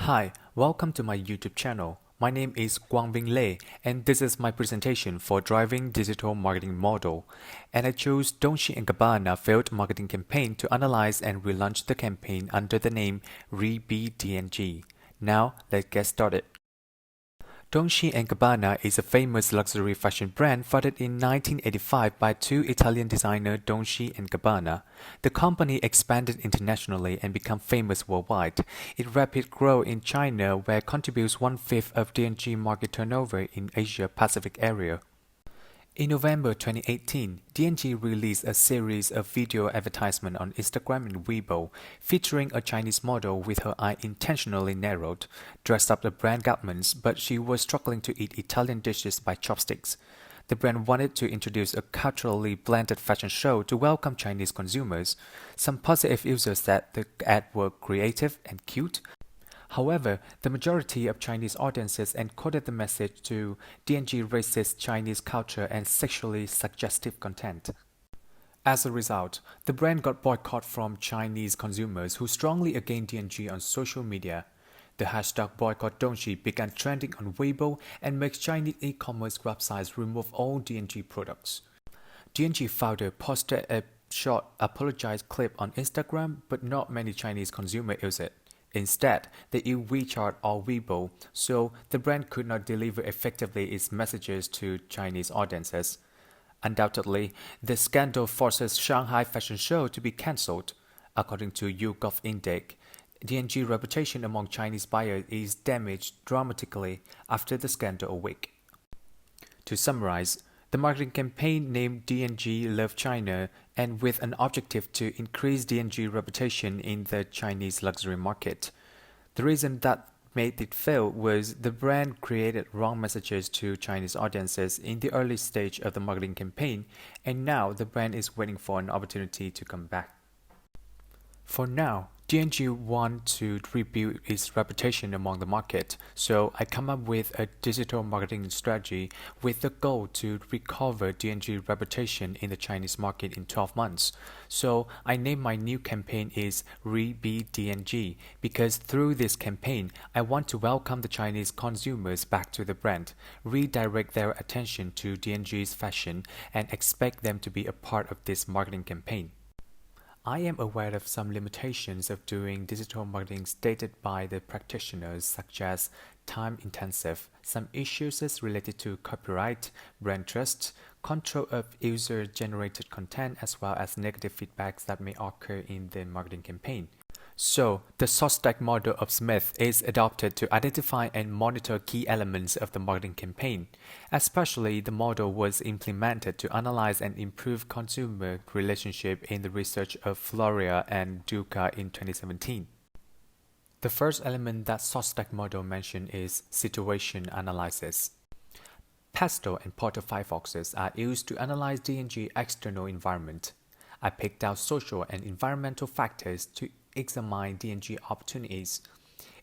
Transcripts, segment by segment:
Hi, welcome to my YouTube channel. My name is Quang Vinh and this is my presentation for Driving Digital Marketing Model. And I chose Dolce & Gabbana failed marketing campaign to analyze and relaunch the campaign under the name ReBeD&G. Now, let's get started. Dolce & Gabbana is a famous luxury fashion brand founded in 1985 by two Italian designers Dolce & Gabbana. The company expanded internationally and became famous worldwide. It rapidly grew in China, where it contributes one-fifth of D&G market turnover in Asia-Pacific area. In November 2018, D&G released a series of video advertisements on Instagram and Weibo, featuring a Chinese model with her eye intentionally narrowed, dressed up the brand garments, but she was struggling to eat Italian dishes by chopsticks. The brand wanted to introduce a culturally blended fashion show to welcome Chinese consumers. Some positive users said the ad were creative and cute. However, the majority of Chinese audiences encoded the message to D&G racist Chinese culture and sexually suggestive content. As a result, the brand got boycotted from Chinese consumers who strongly against D&G on social media. The hashtag boycott Dolce began trending on Weibo and makes Chinese e-commerce websites remove all D&G products. D&G founder posted a short apologize clip on Instagram, but not many Chinese consumers use it. Instead, they use WeChat or Weibo, so the brand could not deliver effectively its messages to Chinese audiences. Undoubtedly, the scandal forces Shanghai Fashion Show to be cancelled. According to YouGov Index, D&G reputation among Chinese buyers is damaged dramatically after the scandal a week. To summarize, the marketing campaign named D&G Love China and with an objective to increase D&G reputation in the Chinese luxury market. The reason that made it fail was the brand created wrong messages to Chinese audiences in the early stage of the marketing campaign, and now the brand is waiting for an opportunity to come back. For now, D&G wants to rebuild its reputation among the market, so I come up with a digital marketing strategy with the goal to recover D&G reputation in the Chinese market in 12 months. So I named my new campaign is ReBeD&G because through this campaign, I want to welcome the Chinese consumers back to the brand, redirect their attention to D&G's fashion, and expect them to be a part of this marketing campaign. I am aware of some limitations of doing digital marketing stated by the practitioners, such as time-intensive, some issues related to copyright, brand trust, control of user-generated content, as well as negative feedbacks that may occur in the marketing campaign. So, the SOSTAC model of Smith is adopted to identify and monitor key elements of the marketing campaign. Especially, the model was implemented to analyze and improve consumer relationship in the research of Floria and Duca in 2017. The first element that SOSTAC model mentioned is situation analysis. Pastel and Porter Firefoxes are used to analyze D&G external environment. I picked out social and environmental factors to examine D&G opportunities.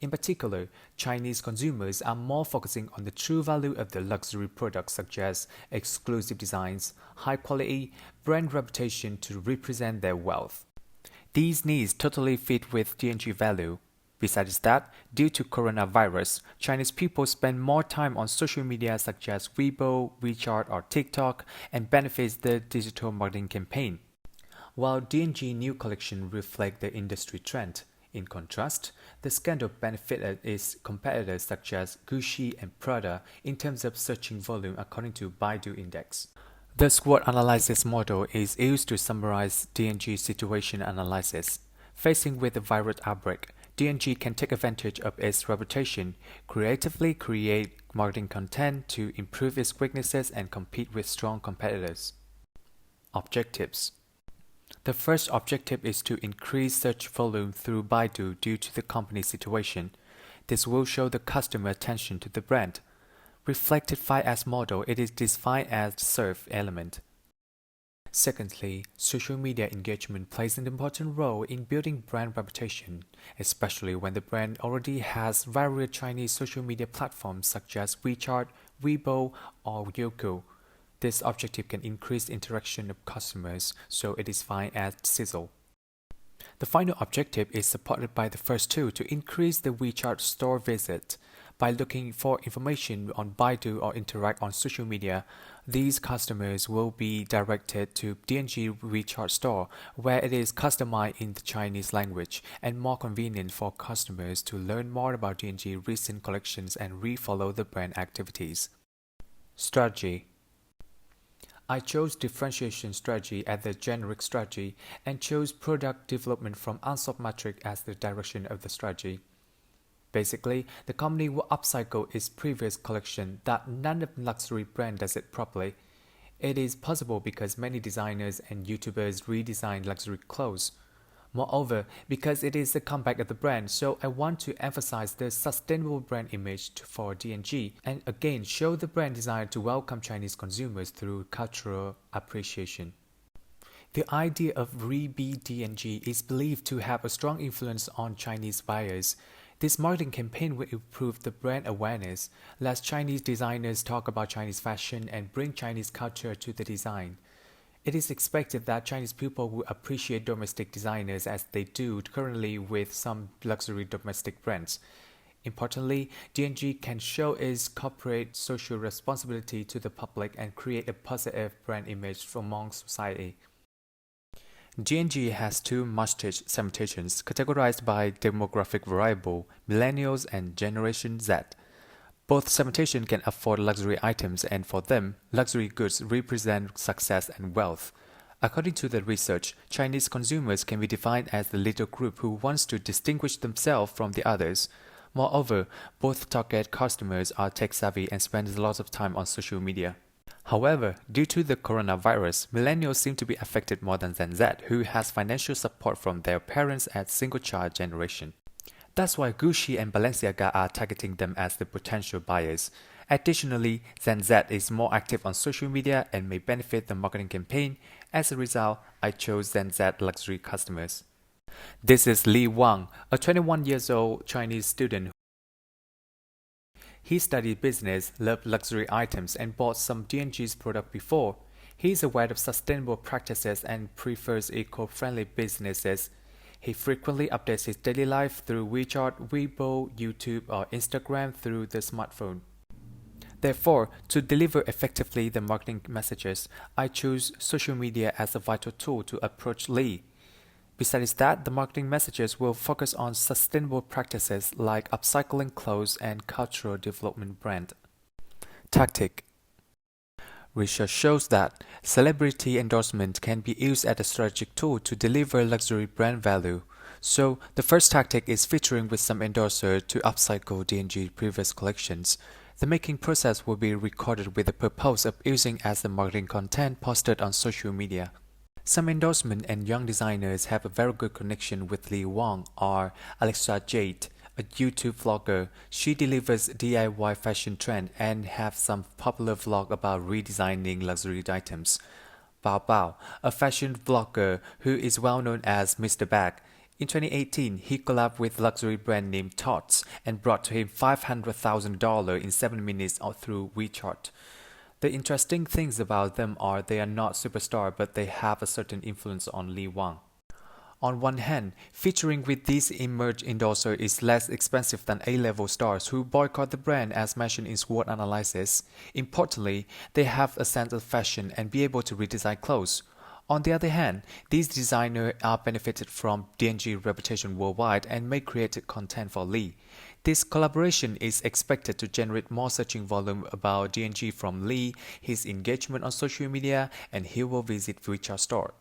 In particular, Chinese consumers are more focusing on the true value of the luxury products such as exclusive designs, high quality, brand reputation to represent their wealth. These needs totally fit with D&G value. Besides that, due to coronavirus, Chinese people spend more time on social media such as Weibo, WeChat or TikTok and benefits the digital marketing campaign. While D&G new collection reflect the industry trend, in contrast, the scandal benefited its competitors such as Gucci and Prada in terms of searching volume according to Baidu Index. The SWOT analysis model is used to summarize D&G situation analysis. Facing with the virus outbreak, D&G can take advantage of its reputation, creatively create marketing content to improve its weaknesses and compete with strong competitors. Objectives. The first objective is to increase search volume through Baidu due to the company's situation. This will show the customer attention to the brand. Reflected 5S model, it is defined as serve element. Secondly, social media engagement plays an important role in building brand reputation, especially when the brand already has various Chinese social media platforms such as WeChat, Weibo, or Youku. This objective can increase interaction of customers, so it is defined as sizzle. The final objective is supported by the first two to increase the WeChat store visit. By looking for information on Baidu or interact on social media, these customers will be directed to D&G WeChat store, where it is customized in the Chinese language and more convenient for customers to learn more about D&G recent collections and refollow the brand activities. Strategy. I chose differentiation strategy as the generic strategy and chose product development from unsolved metric as the direction of the strategy. Basically, the company will upcycle its previous collection that none of the luxury brand does it properly. It is possible because many designers and YouTubers redesign luxury clothes. Moreover, because it is a comeback of the brand, so I want to emphasize the sustainable brand image for D&G and again show the brand desire to welcome Chinese consumers through cultural appreciation. The idea of ReBeD&G is believed to have a strong influence on Chinese buyers. This marketing campaign will improve the brand awareness, let Chinese designers talk about Chinese fashion and bring Chinese culture to the design. It is expected that Chinese people will appreciate domestic designers as they do currently with some luxury domestic brands. Importantly, D&G can show its corporate social responsibility to the public and create a positive brand image among society. D&G has two market segmentations categorized by demographic variable, millennials and Generation Z. Both segmentation can afford luxury items and for them, luxury goods represent success and wealth. According to the research, Chinese consumers can be defined as the little group who wants to distinguish themselves from the others. Moreover, both target customers are tech-savvy and spend a lot of time on social media. However, due to the coronavirus, millennials seem to be affected more than Gen Z, who has financial support from their parents as single-child generation. That's why Gucci and Balenciaga are targeting them as the potential buyers. Additionally, Gen Z is more active on social media and may benefit the marketing campaign. As a result, I chose Gen Z luxury customers. This is Li Wang, a 21-year-old Chinese student. He studied business, loved luxury items, and bought some D&G's product before. He is aware of sustainable practices and prefers eco-friendly businesses. He frequently updates his daily life through WeChat, Weibo, YouTube, or Instagram through the smartphone. Therefore, to deliver effectively the marketing messages, I choose social media as a vital tool to approach Li. Besides that, the marketing messages will focus on sustainable practices like upcycling clothes and cultural development brand. Tactic. Research shows that celebrity endorsement can be used as a strategic tool to deliver luxury brand value. So, the first tactic is featuring with some endorser to upcycle D&G previous collections. The making process will be recorded with the purpose of using as the marketing content posted on social media. Some endorsement and young designers have a very good connection with Li Wang are Alexa Jade, a YouTube vlogger. She delivers DIY fashion trend and have some popular vlog about redesigning luxury items. Bao Bao, a fashion vlogger who is well known as Mr. Bag. In 2018, he collabed with luxury brand named Tots and brought to him $500,000 in 7 minutes through WeChat. The interesting things about them are they are not superstar, but they have a certain influence on Li Wang. On one hand, featuring with these emerged endorser is less expensive than A-level stars who boycott the brand as mentioned in SWOT analysis. Importantly, they have a sense of fashion and be able to redesign clothes. On the other hand, these designers are benefited from D&G reputation worldwide and may create content for Li. This collaboration is expected to generate more searching volume about D&G from Li, his engagement on social media, and he will visit WeChat store.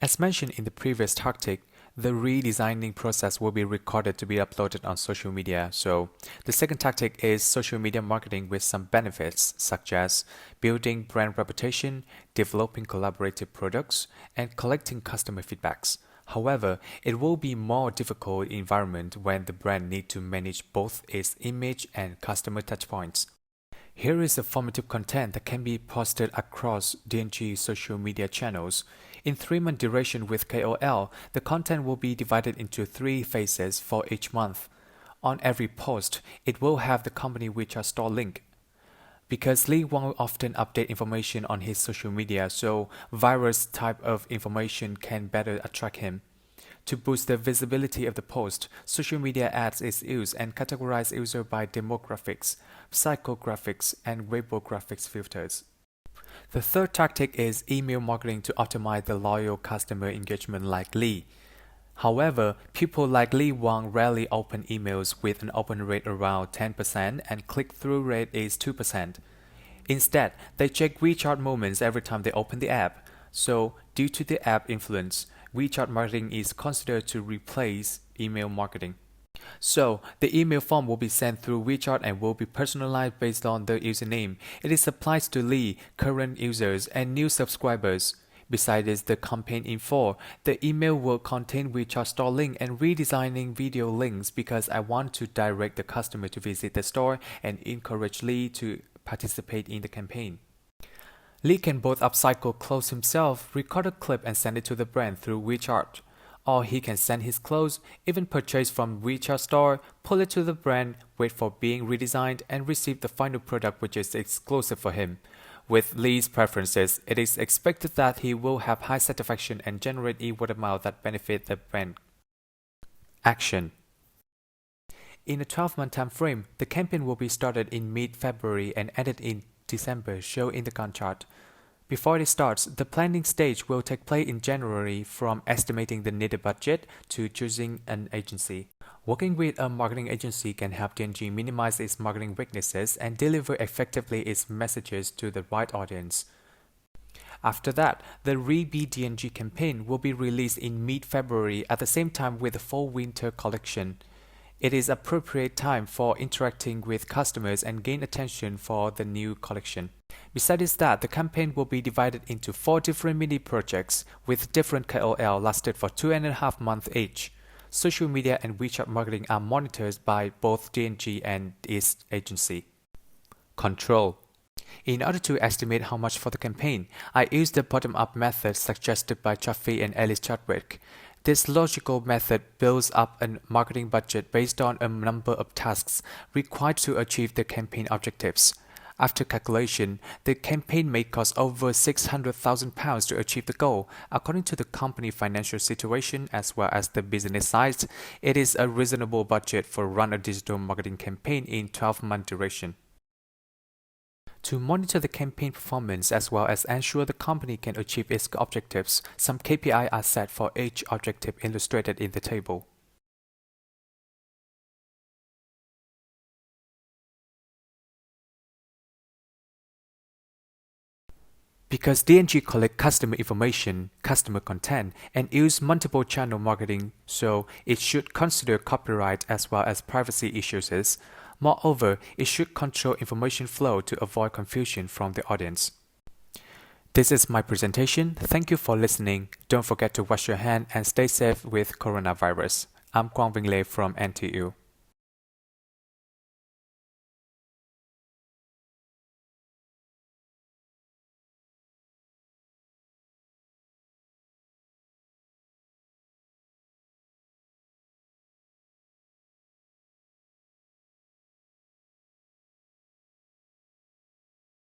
As mentioned in the previous tactic, the redesigning process will be recorded to be uploaded on social media. So, the second tactic is social media marketing with some benefits such as building brand reputation, developing collaborative products, and collecting customer feedbacks. However, it will be more difficult environment when the brand needs to manage both its image and customer touchpoints. Here is a formative content that can be posted across D&G social media channels. In 3-month duration with KOL, the content will be divided into 3 phases for each month. On every post, it will have the company WeChat store link. Because Li Wang often update information on his social media, so virus type of information can better attract him. To boost the visibility of the post, social media ads is used and categorize user by demographics, psychographics, and Weibo-graphics filters. The third tactic is email marketing to optimize the loyal customer engagement like Lee. However, people like Lee Wang rarely open emails with an open rate around 10% and click-through rate is 2%. Instead, they check WeChat moments every time they open the app. So, due to the app influence, WeChat marketing is considered to replace email marketing. So, the email form will be sent through WeChat and will be personalized based on the username. It is applied to Lee, current users, and new subscribers. Besides the campaign info, the email will contain WeChat store link and redesigning video links because I want to direct the customer to visit the store and encourage Lee to participate in the campaign. Lee can both upcycle clothes himself, record a clip and send it to the brand through WeChat. Or he can send his clothes, even purchase from WeChat store, pull it to the brand, wait for being redesigned, and receive the final product which is exclusive for him. With Lee's preferences, it is expected that he will have high satisfaction and generate word of mouth that benefit the brand. Action. In a 12-month time frame, the campaign will be started in mid-February and ended in December, shown in the Gantt chart. Before it starts, the planning stage will take place in January from estimating the needed budget to choosing an agency. Working with a marketing agency can help D&G minimize its marketing weaknesses and deliver effectively its messages to the right audience. After that, the ReBeD&G campaign will be released in mid-February at the same time with the fall-winter collection. It is appropriate time for interacting with customers and gain attention for the new collection. Besides that, the campaign will be divided into 4 different mini projects with different KOL lasted for 2.5 months each. Social media and WeChat marketing are monitored by both D&G and its agency. Control. In order to estimate how much for the campaign, I used the bottom-up method suggested by Chaffee and Ellis Chadwick. This logical method builds up a marketing budget based on a number of tasks required to achieve the campaign objectives. After calculation, the campaign may cost over £600,000 to achieve the goal. According to the company financial situation as well as the business size, it is a reasonable budget for run a digital marketing campaign in 12-month duration. To monitor the campaign performance as well as ensure the company can achieve its objectives, some KPI are set for each objective illustrated in the table. Because D&G collect customer information, customer content, and use multiple channel marketing, so it should consider copyright as well as privacy issues. Moreover, it should control information flow to avoid confusion from the audience. This is my presentation. Thank you for listening. Don't forget to wash your hands and stay safe with coronavirus. I'm Quang Vinh from NTU.